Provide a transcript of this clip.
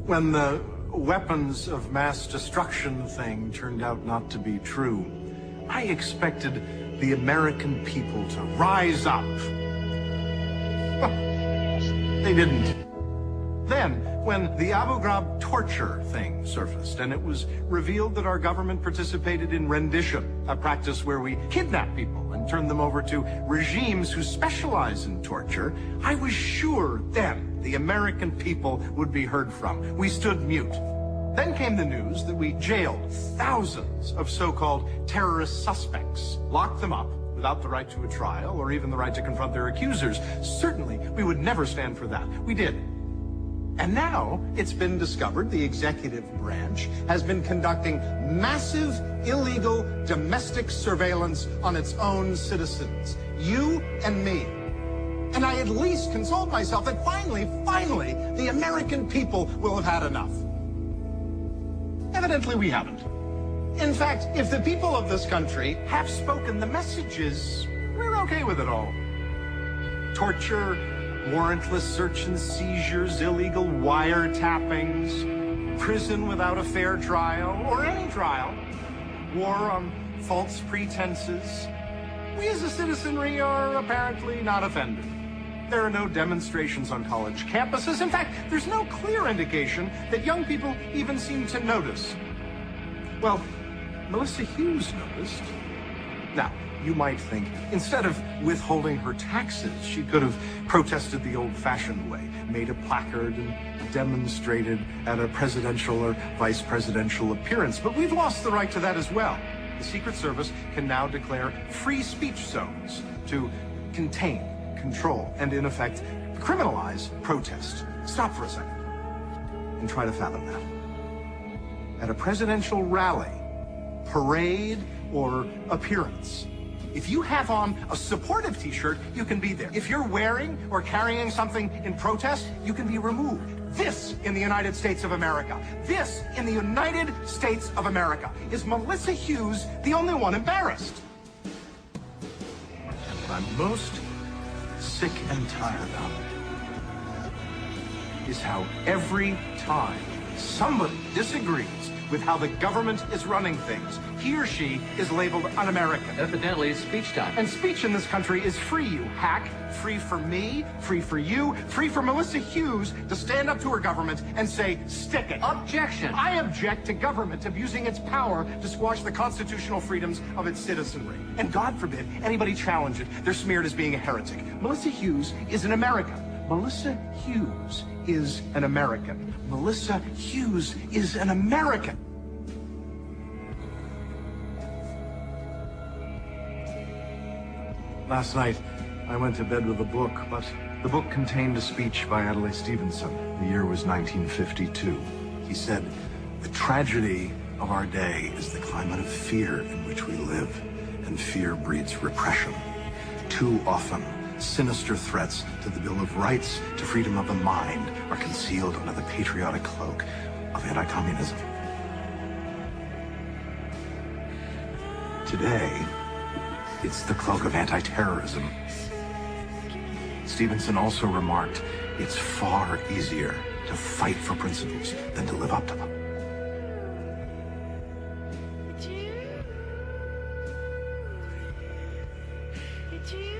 When the weapons of mass destruction thing turned out not to be true, I expected the American people to rise up. They didn't. Then, when the Abu Ghraib torture thing surfaced, and it was revealed that our government participated in rendition, a practice where we kidnap people and turn them over to regimes who specialize in torture, I was sure then the American people would be heard from. We stood mute. Then came the news that we jailed thousands of so-called terrorist suspects, locked them up without the right to a trial or even the right to confront their accusers. Certainly, we would never stand for that. We did. And now it's been discovered the executive branch has been conducting massive illegal domestic surveillance on its own citizens, you and me. And I at least consoled myself that finally, the American people will have had enough. Evidently, we haven't. In fact, if the people of this country have spoken the messages, we're okay with it all. Torture, warrantless search and seizures, illegal wiretappings, prison without a fair trial, or any trial, war on false pretenses. We as a citizenry are apparently not offended. There are no demonstrations on college campuses. In fact, there's no clear indication that young people even seem to notice. Well, Melissa Hughes noticed. Now, you might think, instead of withholding her taxes, she could have protested the old-fashioned way, made a placard and demonstrated at a presidential or vice presidential appearance. But we've lost the right to that as well. The Secret Service can now declare free speech zones to contain, control, and in effect, criminalize protest. Stop for a second and try to fathom that. At a presidential rally, parade, or appearance, if you have on a supportive t-shirt, you can be there. If you're wearing or carrying something in protest, you can be removed. This in the United States of America. This in the United States of America. Is Melissa Hughes the only one embarrassed? And what I'm most sick and tired of is how every time somebody disagrees with how the government is running things, he or she is labeled un-American. Evidently, it's speech time. And speech in this country is free, you hack. Free for me, free for you, free for Melissa Hughes to stand up to her government and say, stick it. Objection. I object to government abusing its power to squash the constitutional freedoms of its citizenry. And God forbid anybody challenge it. They're smeared as being a heretic. Melissa Hughes is an American. Melissa Hughes is an American. Melissa Hughes is an American. Last night, I went to bed with a book, but the book contained a speech by Adlai Stevenson. The year was 1952. He said, "The tragedy of our day is the climate of fear in which we live, and fear breeds repression. Too often, sinister threats to the Bill of Rights, to freedom of the mind, are concealed under the patriotic cloak of anti-communism." Today, it's the cloak of anti-terrorism. Stevenson also remarked, it's far easier to fight for principles than to live up to them. It's you.